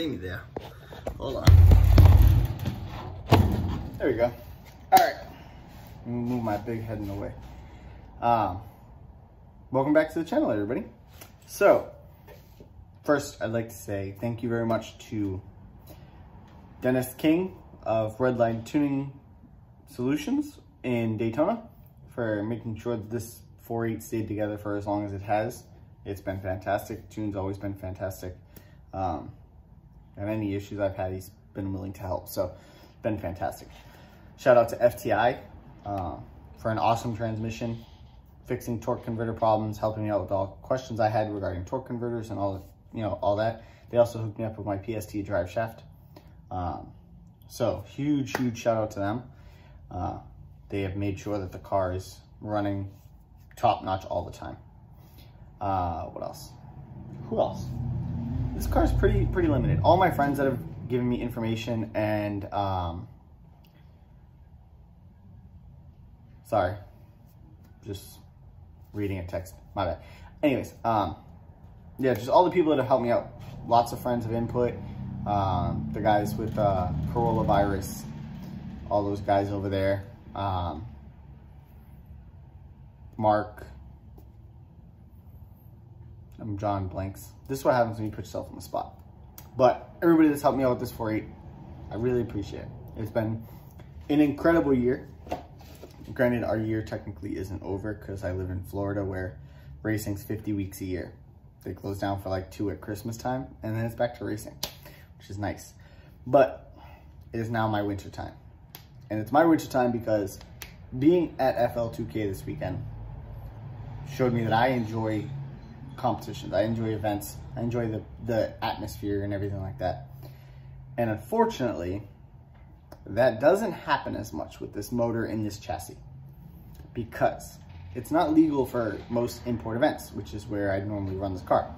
see me there. Hold on. There we go. All right. Let me move my big head in the way. Welcome back to the channel, everybody. So, first, I'd like to say thank you very much to Dennis King of Redline Tuning Solutions in Daytona for making sure that this 4.8 stayed together for as long as it has. It's been fantastic. Tune's always been fantastic. And any issues I've had, he's been willing to help. So, it's been fantastic. Shout out to FTI for an awesome transmission, fixing torque converter problems, helping me out with all questions I had regarding torque converters and all that. They also hooked me up with my PST drive shaft. So huge shout out to them. They have made sure that the car is running top notch all the time. What else? Who else? This car is pretty limited. All my friends that have given me information and sorry, just reading a text, my bad. Anyways, yeah, just all the people that have helped me out. Lots of friends have input. The guys with Corolla Virus, all those guys over there. Mark. I'm drawing blanks. This is what happens when you put yourself on the spot. But everybody that's helped me out with this 4.8, I really appreciate it. It's been an incredible year. Granted, our year technically isn't over because I live in Florida where racing's 50 weeks a year. They close down for like 2 at Christmas time and then it's back to racing, which is nice. But it is now my winter time. And it's my winter time because being at FL2K this weekend showed me that I enjoy competitions. I enjoy events. I enjoy the atmosphere and everything like that. And unfortunately, that doesn't happen as much with this motor in this chassis because it's not legal for most import events, which is where I normally run this car,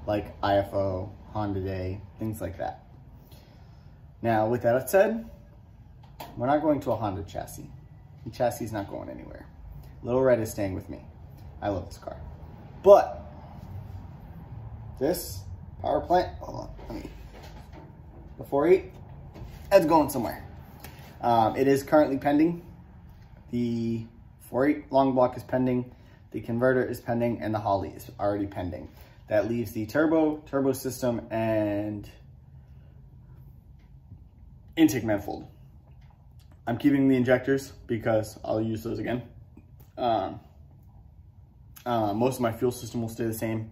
like IFO, Honda Day, things like that. Now, with that said, we're not going to a Honda chassis. The chassis is not going anywhere. Little Red is staying with me. I love this car. But this power plant, hold on, the 4.8, that's going somewhere. It is currently pending. The 4.8 long block is pending. The converter is pending, and the Holley is already pending. That leaves the turbo system, and intake manifold. I'm keeping the injectors because I'll use those again. Most of my fuel system will stay the same.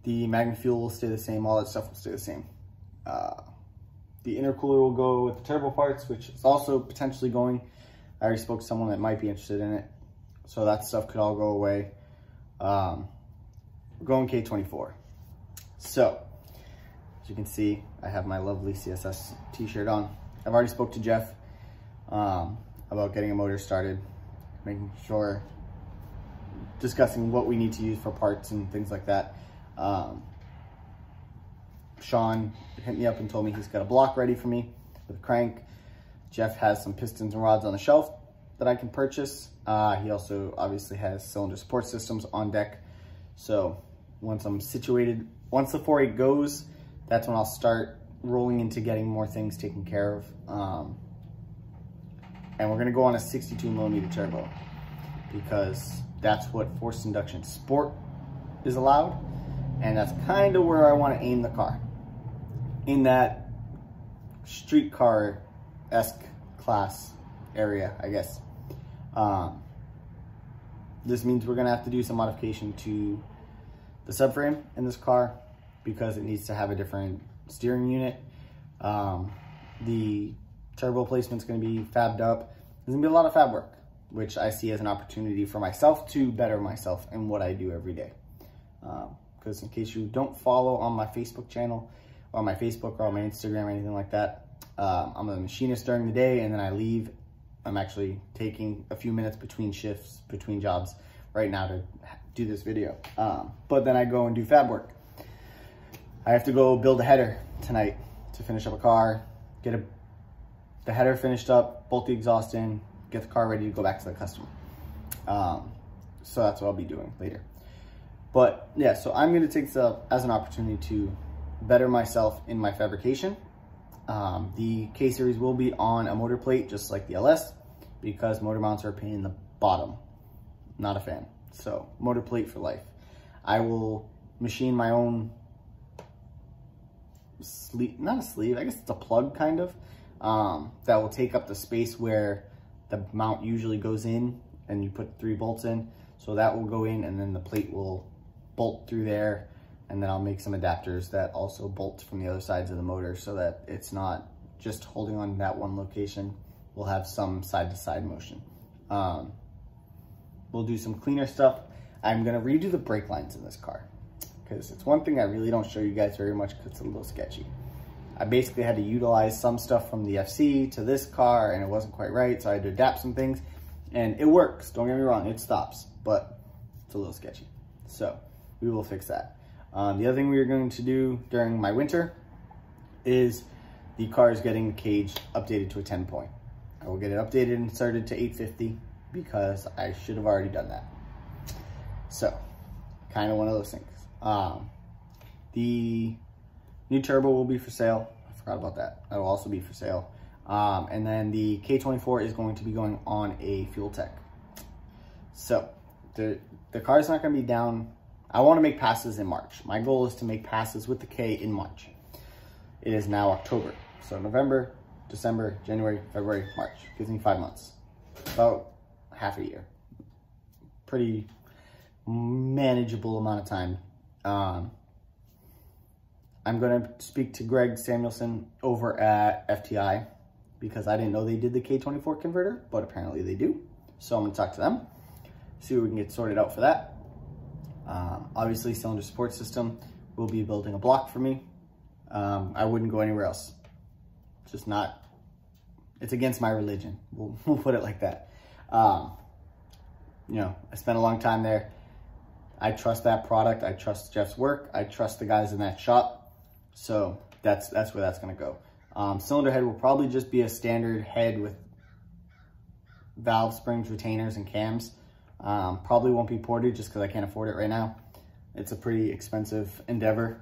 The Magna fuel will stay the same. All that stuff will stay the same. The intercooler will go with the turbo parts, which is also potentially going. I already spoke to someone that might be interested in it. So that stuff could all go away. We're going K24. So, as you can see, I have my lovely CSS t-shirt on. I've already spoke to Jeff about getting a motor started, making sure, discussing what we need to use for parts and things like that. Sean hit me up and told me he's got a block ready for me with a crank. Jeff has some pistons and rods on the shelf that I can purchase. He also obviously has cylinder support systems on deck. So once I'm situated, once the 4.8 goes, that's when I'll start rolling into getting more things taken care of. And we're gonna go on a 62 millimeter turbo because that's what forced induction sport is allowed. And that's kind of where I want to aim the car, in that street car-esque class area, I guess. This means we're going to have to do some modification to the subframe in this car because it needs to have a different steering unit. The turbo placement's going to be fabbed up. There's going to be a lot of fab work, which I see as an opportunity for myself to better myself in what I do every day. Because in case you don't follow on my Facebook channel or my Facebook or on my Instagram or anything like that, I'm a machinist during the day and then I leave. I'm actually taking a few minutes between shifts, between jobs right now to do this video. But then I go and do fab work. I have to go build a header tonight to finish up a car, get the header finished up, bolt the exhaust in, get the car ready to go back to the customer. So that's what I'll be doing later. But yeah, so I'm going to take this up as an opportunity to better myself in my fabrication. The K-Series will be on a motor plate just like the LS, because motor mounts are a pain in the bottom. Not a fan. So motor plate for life. I will machine my own sleeve, not a sleeve, I guess it's a plug kind of, that will take up the space where the mount usually goes in, and you put 3 bolts in. So that will go in, and then the plate will bolt through there, and then I'll make some adapters that also bolt from the other sides of the motor, so that it's not just holding on that one location. We'll have some side-to-side motion. We'll do some cleaner stuff. I'm gonna redo the brake lines in this car, because it's one thing I really don't show you guys very much because it's a little sketchy. I basically had to utilize some stuff from the FC to this car, and it wasn't quite right, so I had to adapt some things, and it works. Don't get me wrong, it stops, but it's a little sketchy. So we will fix that. The other thing we are going to do during my winter is the car is getting the cage updated to a 10-point. I will get it updated and inserted to 850 because I should have already done that. So, kind of one of those things. The new turbo will be for sale. I forgot about that. That will also be for sale. And then the K24 is going to be going on a fuel tech. So, the car is not going to be down. I want to make passes in March. My goal is to make passes with the K in March. It is now October. So November, December, January, February, March. Gives me 5 months. About half a year. Pretty manageable amount of time. I'm going to speak to Greg Samuelson over at FTI, because I didn't know they did the K24 converter, but apparently they do. So I'm going to talk to them, see what we can get sorted out for that. Obviously, Cylinder Support System will be building a block for me. I wouldn't go anywhere else. Just not, it's against my religion. We'll put it like that. You know, I spent a long time there. I trust that product. I trust Jeff's work. I trust the guys in that shop. So that's where that's going to go. Cylinder head will probably just be a standard head with valve springs, retainers, and cams. Probably won't be ported just because I can't afford it right now. It's a pretty expensive endeavor.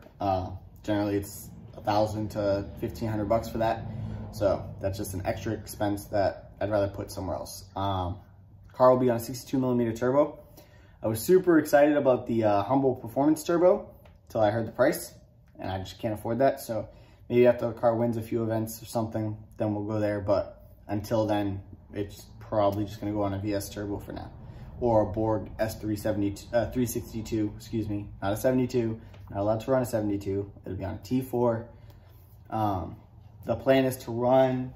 Generally, it's $1,000 to $1,500 for that. So that's just an extra expense that I'd rather put somewhere else. Car will be on a 62mm turbo. I was super excited about the Humble Performance Turbo until I heard the price, and I just can't afford that. So maybe after the car wins a few events or something, then we'll go there. But until then, it's probably just going to go on a VS Turbo for now, or a Borg S362, excuse me, not a 72. Not allowed to run a 72. It'll be on a T4. The plan is to run,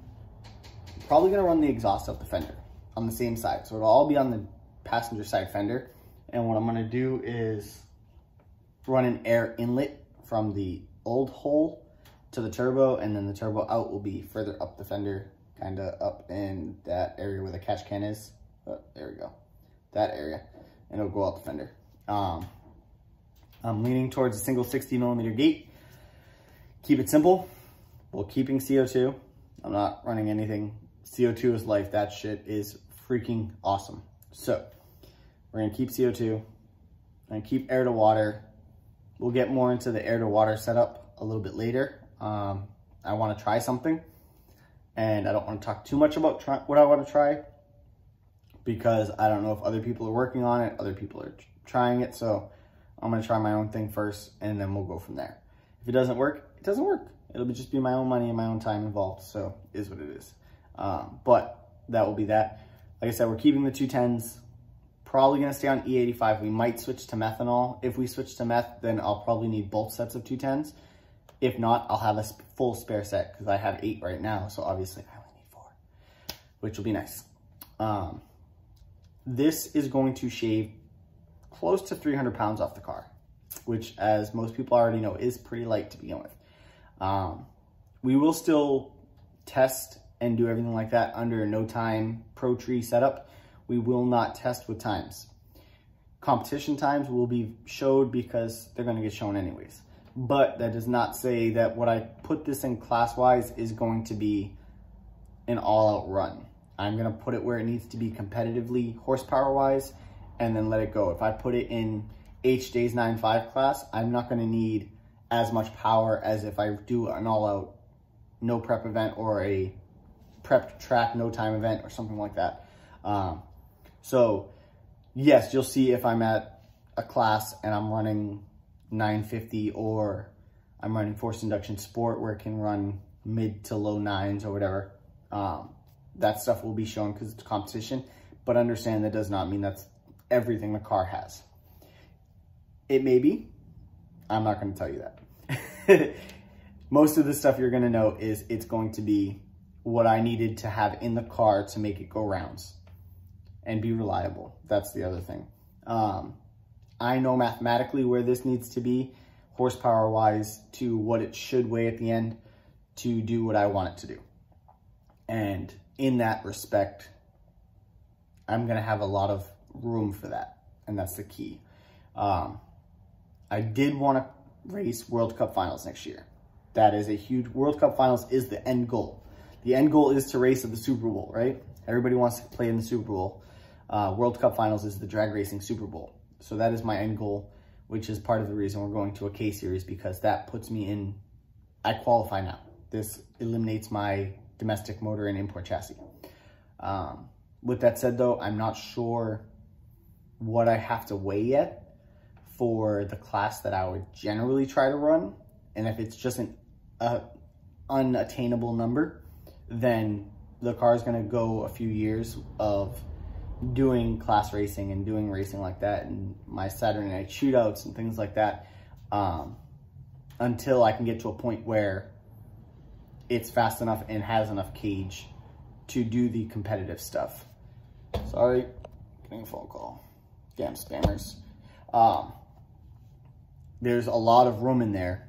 probably going to run the exhaust out the fender on the same side. So it'll all be on the passenger side fender. And what I'm going to do is run an air inlet from the old hole to the turbo, and then the turbo out will be further up the fender, kind of up in that area where the catch can is. Oh, there we go. That area. And it'll go out the fender. I'm leaning towards a single 60mm gate. Keep it simple. While keeping CO2. I'm not running anything. CO2 is life. That shit is freaking awesome. So we're going to keep CO2 and keep air to water. We'll get more into the air to water setup a little bit later. I want to try something, and I don't want to talk too much about what I want to try, because I don't know if other people are working on it, other people are trying it. So I'm going to try my own thing first, and then we'll go from there. If it doesn't work, it doesn't work. It'll just be my own money and my own time involved. So it is what it is. But that will be that. Like I said, we're keeping the 210s. Probably going to stay on E85. We might switch to methanol. If we switch to meth, then I'll probably need both sets of 210s. If not, I'll have a full spare set, because I have 8 right now. So obviously I only need 4, which will be nice. This is going to shave close to 300 pounds off the car, which, as most people already know, is pretty light to begin with. We will still test and do everything like that under a no time Pro Tree setup. We will not test with times. Competition times will be showed because they're going to get shown anyways. But that does not say that what I put this in class-wise is going to be an all-out run. I'm going to put it where it needs to be competitively horsepower-wise, and then let it go. If I put it in HJ's 9.5 class, I'm not going to need as much power as if I do an all-out no prep event or a prep track no time event or something like that. So yes, you'll see if I'm at a class and I'm running 950 or I'm running forced induction sport where it can run mid to low 9s or whatever. That stuff will be shown because it's competition, but understand that does not mean that's everything the car has. It may be. I'm not going to tell you that. Most of the stuff you're going to know is it's going to be what I needed to have in the car to make it go rounds and be reliable. That's the other thing. I know mathematically where this needs to be, horsepower wise, to what it should weigh at the end to do what I want it to do. And in that respect, I'm going to have a lot of room for that. And that's the key. I did want to race World Cup finals next year. That is a huge, World Cup finals is the end goal. The end goal is to race at the Super Bowl, right? Everybody wants to play in the Super Bowl. World Cup finals is the drag racing Super Bowl. So that is my end goal, which is part of the reason we're going to a K-Series, because that puts me in, I qualify now. This eliminates my domestic motor and import chassis. With that said though, I'm not sure what I have to weigh yet for the class that I would generally try to run. And if it's just an unattainable number, then the car is going to go a few years of doing class racing and doing racing like that and my Saturday night shootouts and things like that, until I can get to a point where it's fast enough and has enough cage to do the competitive stuff. Sorry, getting a phone call. Damn spammers. There's a lot of room in there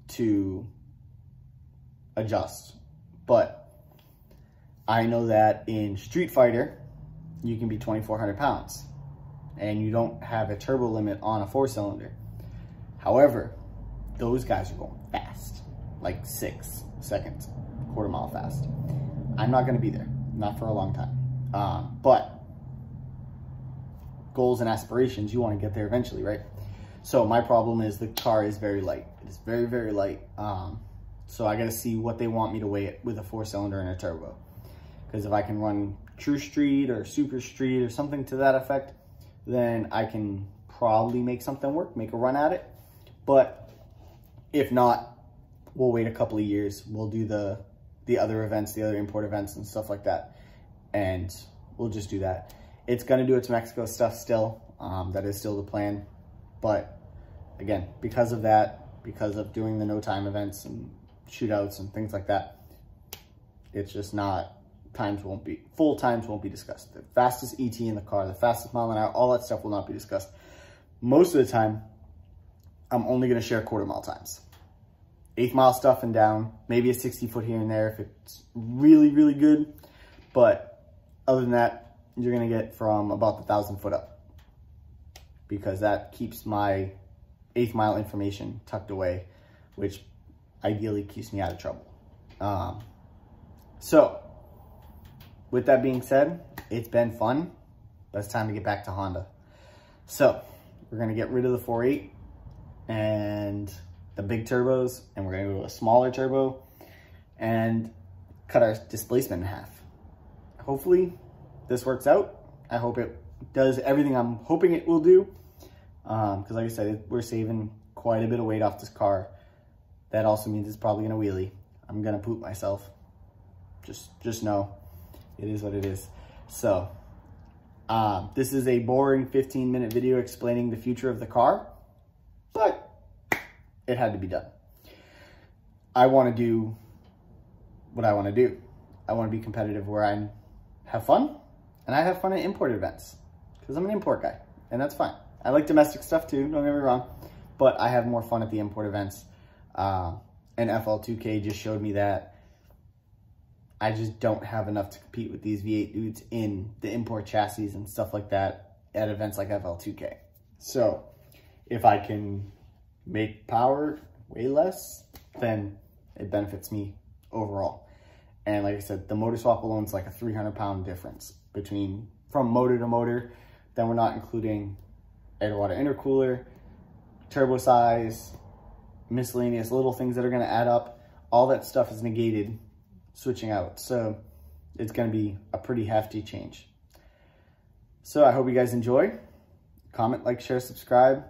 to adjust, but I know that in Street Fighter, you can be 2,400 pounds and you don't have a turbo limit on a 4-cylinder. However, those guys are going fast, like 6 seconds, quarter mile fast. I'm not going to be there, not for a long time. But goals and aspirations, you want to get there eventually, right? So my problem is the car is very light. It is very, very light. So I got to see what they want me to weigh it with a 4-cylinder and a turbo. Because if I can run True Street or Super Street or something to that effect, then I can probably make something work, make a run at it. But if not, we'll wait a couple of years. We'll do the other events, the other import events and stuff like that. And we'll just do that. It's going to do its Mexico stuff still. That is still the plan. But again, because of that, because of doing the no time events and shootouts and things like that, it's just not, full times won't be discussed. The fastest ET in the car, the fastest mile an hour, all that stuff will not be discussed. Most of the time, I'm only going to share quarter mile times. 1/8 mile stuff and down, maybe a 60 foot here and there if it's really, really good. But other than that, you're going to get from about the 1,000 foot up, because that keeps my 1/8 mile information tucked away, which ideally keeps me out of trouble. So with that being said, it's been fun, but it's time to get back to Honda. So we're going to get rid of the 4.8 and the big turbos, and we're going to go to a smaller turbo and cut our displacement in half. Hopefully this works out. I hope it does everything I'm hoping it will do. Because like I said, we're saving quite a bit of weight off this car. That also means it's probably going to wheelie. I'm going to poop myself. Just know it is what it is. So this is a boring 15-minute video explaining the future of the car, but it had to be done. I want to do what I want to do. I want to be competitive where I have fun, and I have fun at import events because I'm an import guy, and that's fine. I like domestic stuff too, don't get me wrong, but I have more fun at the import events. And FL2K just showed me that I just don't have enough to compete with these V8 dudes in the import chassis and stuff like that at events like FL2K. So if I can make power way less, then it benefits me overall. And like I said, the motor swap alone is like a 300-pound difference from motor to motor. Then we're not including air-to-water intercooler, turbo size, miscellaneous little things that are going to add up. All that stuff is negated switching out. So it's going to be a pretty hefty change. So I hope you guys enjoy. Comment, like, share, subscribe.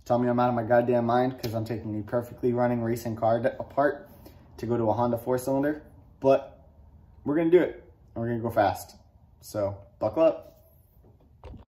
Tell me I'm out of my goddamn mind because I'm taking a perfectly running racing car apart to go to a Honda 4-cylinder. But we're going to do it. And we're going to go fast. So buckle up.